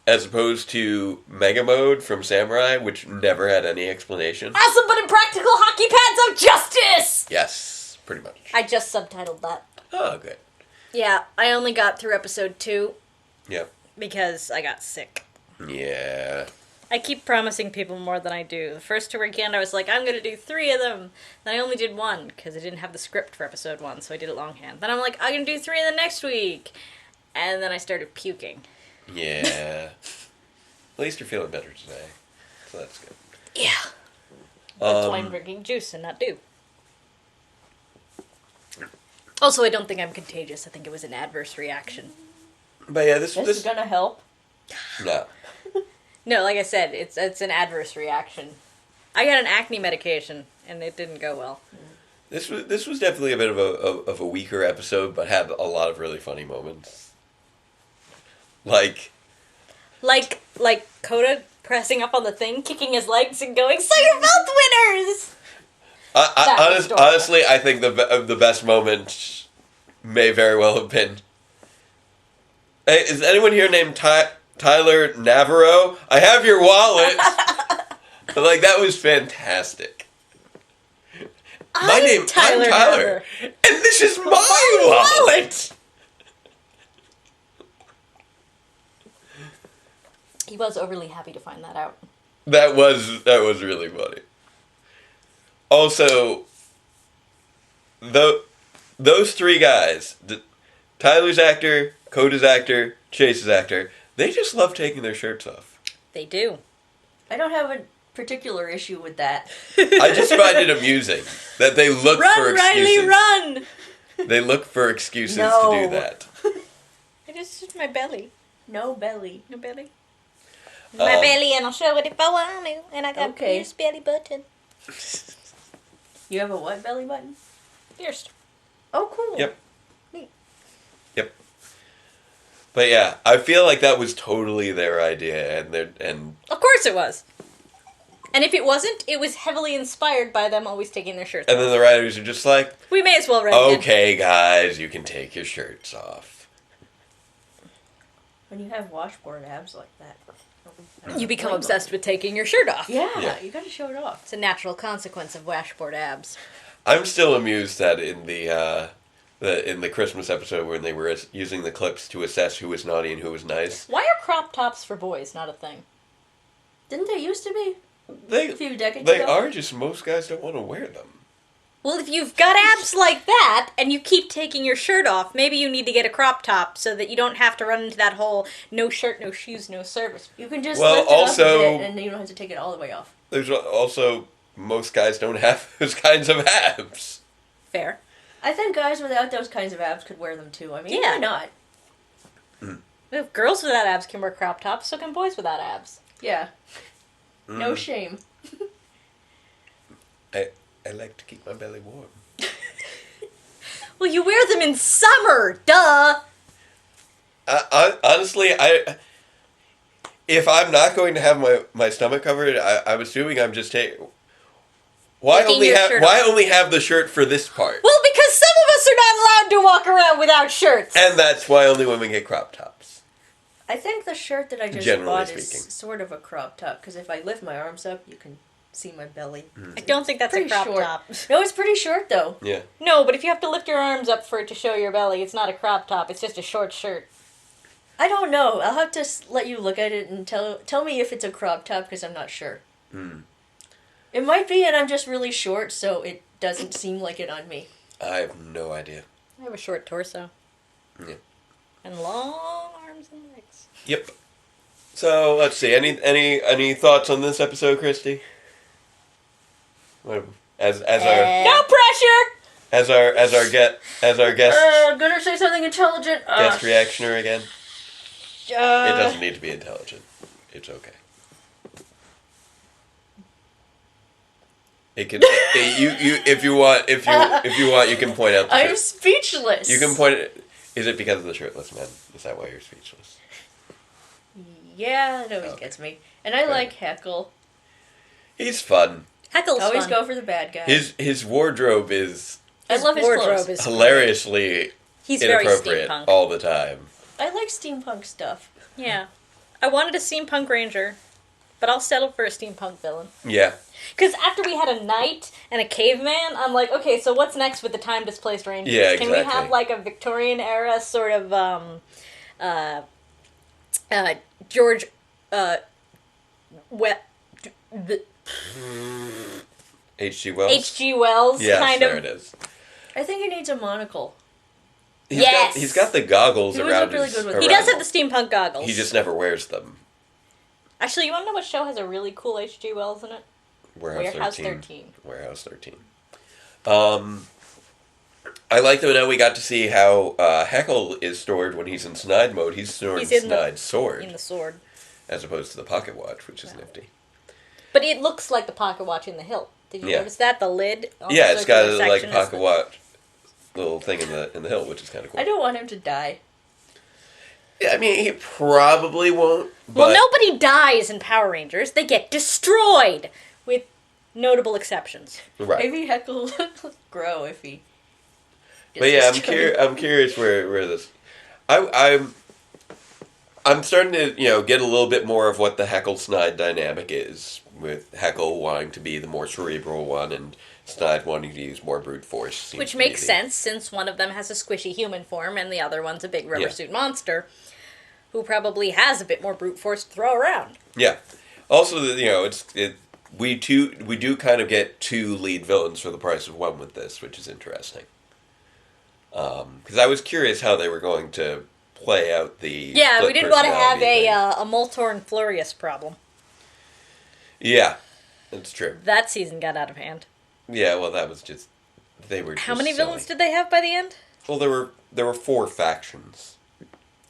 as opposed to Mega Mode from Samurai, which never had any explanation. Awesome but impractical hockey pads of justice! Yes, pretty much. I just subtitled that. Oh, good. Yeah, I only got through episode 2 Yep. because I got sick. Yeah. I keep promising people more than I do. The first 2 weekend I was like, I'm going to do 3 of them. Then I only did 1 because I didn't have the script for episode 1, so I did it longhand. Then I'm like, I'm going to do 3 in the next week. And then I started puking. Yeah. At least you're feeling better today. So that's good. Yeah. That's why I'm drinking juice and not dew. Also, I don't think I'm contagious. I think it was an adverse reaction. But yeah, This is gonna help. No. No, like I said, it's an adverse reaction. I got an acne medication, and it didn't go well. This was definitely a bit of a weaker episode, but had a lot of really funny moments. Like Coda pressing up on the thing, kicking his legs, and going, "So you're both winners!" Honestly, I think the best moment may very well have been. Hey, is anyone here named Tyler Navarro? I have your wallet. Like, that was fantastic. My name, I'm Tyler. And this is my wallet. He was overly happy to find that out. That was really funny. Also, those three guys, Tyler's actor, Coda's actor, Chase's actor, they just love taking their shirts off. They do. I don't have a particular issue with that. I just find it amusing that they look for excuses. Riley, run! They look for excuses to No. do that. It's just my belly. No belly. No belly? My belly, and I'll show it if I want to. And I got a pierced belly button. You have a what belly button? Pierced. Oh, cool. Yep. Neat. Yep. But yeah, I feel like that was totally their idea, and Of course it was. And if it wasn't, it was heavily inspired by them always taking their shirts off. then the writers are just like, We may as well write it. okay, guys, you can take your shirts off. When you have washboard abs like that, You become obsessed with taking your shirt off. Yeah, you gotta show it off. It's a natural consequence of washboard abs. I'm still amused that in the Christmas episode when they were using the clips to assess who was naughty and who was nice. Why are crop tops for boys not a thing? Didn't they used to be? They A few decades they ago? are, just most guys don't want to wear them. Well, if you've got abs like that and you keep taking your shirt off, maybe you need to get a crop top so that you don't have to run into that whole no shirt, no shoes, no service. You can just Well, lift it also- up a bit and you don't have to take it all the way off. There's also, most guys don't have those kinds of abs. Fair. I think guys without those kinds of abs could wear them too. I mean, Yeah. why not? If girls without abs can wear crop tops, so can boys without abs. Yeah. No shame. I like to keep my belly warm. Well, you wear them in summer, duh! Honestly, if I'm not going to have my stomach covered, I'm assuming I'm just taking. Why Taking only your have shirt Why off. only have the shirt for this part? Well, because some of us are not allowed to walk around without shirts. And that's why only women get crop tops. I think the shirt that I just Generally bought speaking. is sort of a crop top because if I lift my arms up, you can see my belly. I don't think that's a Pretty crop short. top. No, it's pretty short though. Yeah. No, but if you have to lift your arms up for it to show your belly, it's not a crop top. It's just a short shirt. I don't know. I'll have to let you look at it and tell me if it's a crop top because I'm not sure. It might be, and I'm just really short, so it doesn't seem like it on me. I have no idea. I have a short torso. Yeah. And long arms and legs. Yep. So let's see. Any thoughts on this episode, Kristi? As our No pressure! as our guest Gonna say something intelligent. guest reactioner again. It doesn't need to be intelligent. It's okay. It can if you want you can point out the I'm shirt. speechless. You can point it. Is it because of the shirtless men? Is that why you're speechless? Yeah, it always gets me. And I like Heckle. He's fun. Heckle's Always fun. go for the bad guy. His wardrobe is I love his wardrobe clothes. is hilariously He's very inappropriate steampunk. all the time. I like steampunk stuff. Yeah. I wanted a steampunk ranger, but I'll settle for a steampunk villain. Yeah. Because after we had a knight and a caveman, I'm like, okay, so what's next with the time-displaced rangers? Yeah, Can we exactly. have, like, a Victorian-era sort of, George, H.G. Wells. H.G. Wells Yes, kind there of... it is. I think he needs a monocle. Yes! He's got the goggles He was around really his. good with He around- does have the steampunk goggles. He just never wears them. Actually, you want to know what show has a really cool H.G. Wells in it? Warehouse 13. 13. Warehouse 13. I like that now we got to see how Heckle is stored when he's in snide mode. He's stored He's in in the- snide sword, In the sword. as opposed to the pocket watch, which is nifty. But it looks like the pocket watch in the hilt. Did you Yeah. notice that? The lid? on the Yeah, it's got a circular like section is pocket the- watch little thing in the hilt, which is kind of cool. I don't want him to die. Yeah, I mean, he probably won't. But Well, nobody dies in Power Rangers. They get destroyed, with notable exceptions. Right. Maybe Heckle will grow if he. But yeah, destroyed. I'm curious where this. I'm starting to get a little bit more of what the Heckle Snide dynamic is with Heckle wanting to be the more cerebral one, and Snide wanting to use more brute force. Which makes sense, since one of them has a squishy human form, and the other one's a big rubber suit monster, who probably has a bit more brute force to throw around. Yeah. Also, we do kind of get 2 lead villains for the price of 1 with this, which is interesting. Because I was curious how they were going to play out the Yeah, we didn't want to have thing. a Moltor and Florius problem. Yeah, that's true. That season got out of hand. Yeah, well, that was just they were. How many villains did they have by the end? Well, there were 4 factions.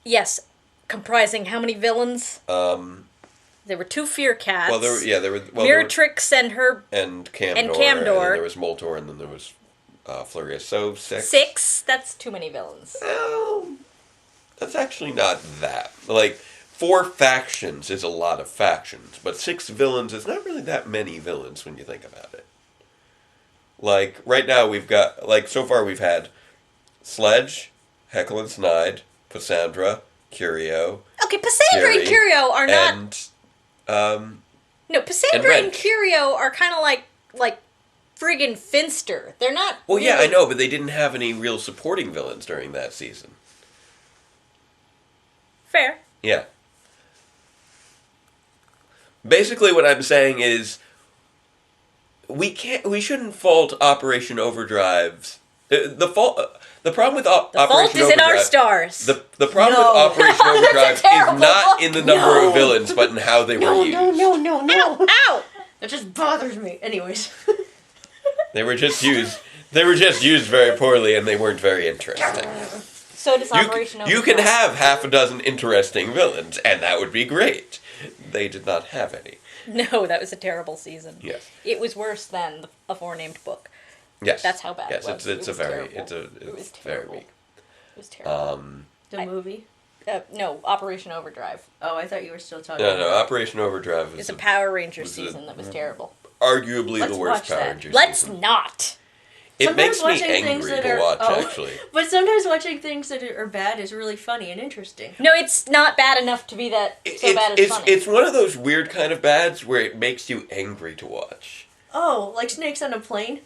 Yes, comprising how many villains? There were 2 Fear Cats. Well, there were Miratrix and her and Camdor. And Camdor. And then there was Moltor, and then there was Flurious. So 6. 6. That's too many villains. Well, that's actually not that. Like, 4 factions is a lot of factions, but 6 villains is not really that many villains when you think about it. Like, right now we've got, like, so far we've had Sledge, Heckle and Snide, Cassandra, Curio. Okay, Cassandra and Curio are not... And, no, Cassandra and Wrench. Curio are kind of like friggin' Finster. They're not... well, really... yeah, I know, but they didn't have any real supporting villains during that season. Fair. Yeah. Basically, what I'm saying is, we shouldn't fault Operation Overdrive's. The problem with Operation Overdrive. The fault is in our stars. The problem with Operation Overdrive is not in the number of villains, but in how they were used. No. Ow! That just bothers me. Anyways. They were just used. They were just used very poorly, and they weren't very interesting. So does Operation Overdrive. You can have half a dozen interesting villains, and that would be great. They did not have any. No, that was a terrible season. Yes. It was worse than a 4-named book. Yes. That's how bad it was. It's was very terrible. weak. It was terrible. The movie? No, Operation Overdrive. Oh, I thought you were still talking No, about Operation Overdrive It's is a Power Rangers season that was terrible. arguably Let's the worst watch Power that. Rangers Let's season. not. It Sometimes makes me watching things angry that to are- watch, oh. actually. But sometimes watching things that are bad is really funny and interesting. No, it's not bad enough to be that so bad it's funny. It's one of those weird kind of bads where it makes you angry to watch. Oh, like snakes on a plane?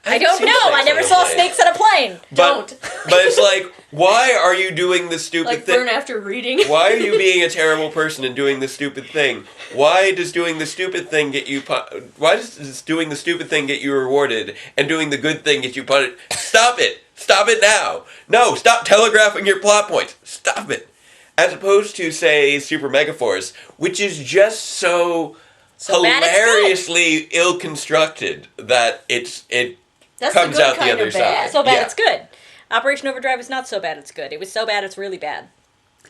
I don't know. I never saw snakes on a plane. Don't. But it's like, why are you doing this stupid Like thing? burn after reading. Why are you being a terrible person and doing this stupid thing? Why does doing the stupid thing get you? Why does doing the stupid thing get you rewarded and doing the good thing get you punished? Stop it! Stop it now! No! Stop telegraphing your plot points. Stop it! As opposed to, say, Super Megaforce, which is just so hilariously ill-constructed that it That's comes the good out the kind other of bad. side. So bad Yeah. it's good. Operation Overdrive is not so bad it's good. It was so bad it's really bad.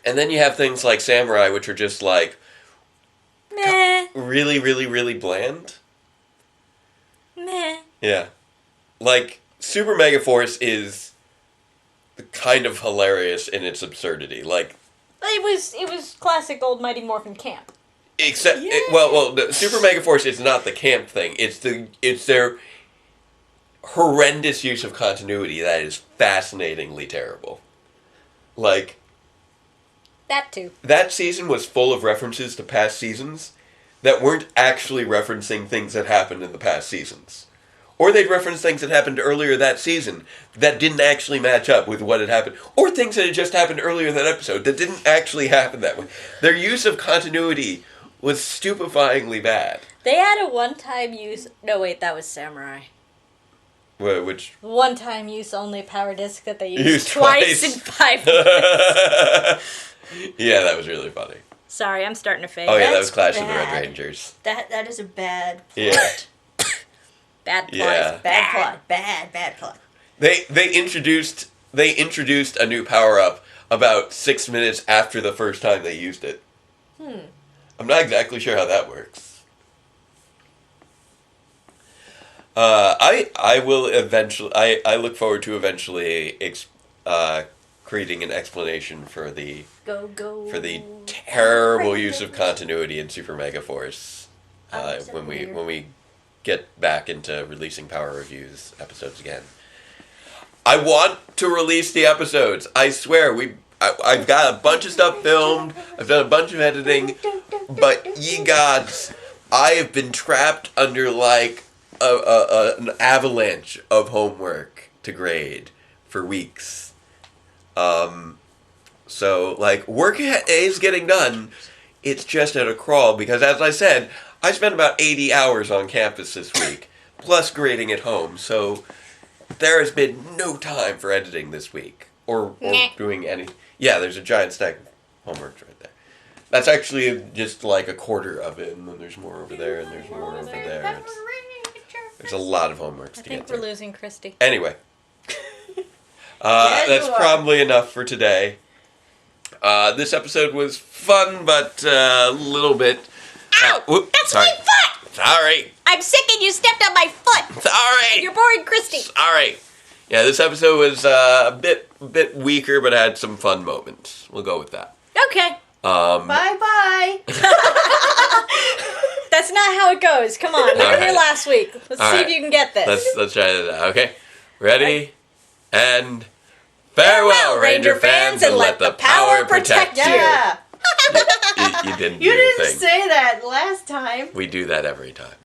And then you have things like Samurai, which are just like Meh. really, really, really bland. Meh. Yeah. Like, Super Megaforce is kind of hilarious in its absurdity. Like, It was classic old Mighty Morphin camp. except, the Super Megaforce is not the camp thing. It's their horrendous use of continuity that is fascinatingly terrible. Like, That too. that season was full of references to past seasons that weren't actually referencing things that happened in the past seasons. Or they'd reference things that happened earlier that season that didn't actually match up with what had happened. Or things that had just happened earlier that episode that didn't actually happen that way. Their use of continuity was stupefyingly bad. They had a one-time use... No, wait, that was Samurai. Which... One-time use only power disc that they used Used twice twice. in 5 minutes. Yeah, that was really funny. Sorry, I'm starting to fade. Oh yeah, that That's was Clash of the Red bad. Rangers. That is a bad plot. Yeah. Bad plot. Yeah. Bad plot. Bad plot. They introduced a new power-up about 6 minutes after the first time they used it. I'm not exactly sure how that works. I will eventually. I look forward to eventually creating an explanation for the terrible use of continuity in Super Megaforce when we get back into releasing Power Reviews episodes again. I want to release the episodes. I swear, I've got a bunch of stuff filmed. I've done a bunch of editing, but ye gods, I have been trapped under like an avalanche of homework to grade for weeks. So like work is getting done. It's just at a crawl because, as I said, I spent about 80 hours on campus this week, plus grading at home. So there has been no time for editing this week or doing any. Yeah, there's a giant stack of homework right there. That's actually just like a quarter of it, and then there's more over there, and there's more over there. There's a lot of homework to get I think we're losing Kristi. Anyway, Yes, that's you are. probably enough for today. This episode was fun, but a little bit. Ow! Whoop, That's sorry. my foot! Sorry. I'm sick and you stepped on my foot! Sorry. You're boring Kristi. Sorry. Yeah, this episode was a bit weaker, but had some fun moments. We'll go with that. Okay. Bye-bye. That's not how it goes. Come on, you were here right. last week. Let's All see right. if you can get this. Let's try this out. Okay, ready and farewell, Ranger fans, and let the power protect you. Yeah. You didn't You do didn't the thing. say that last time. We do that every time.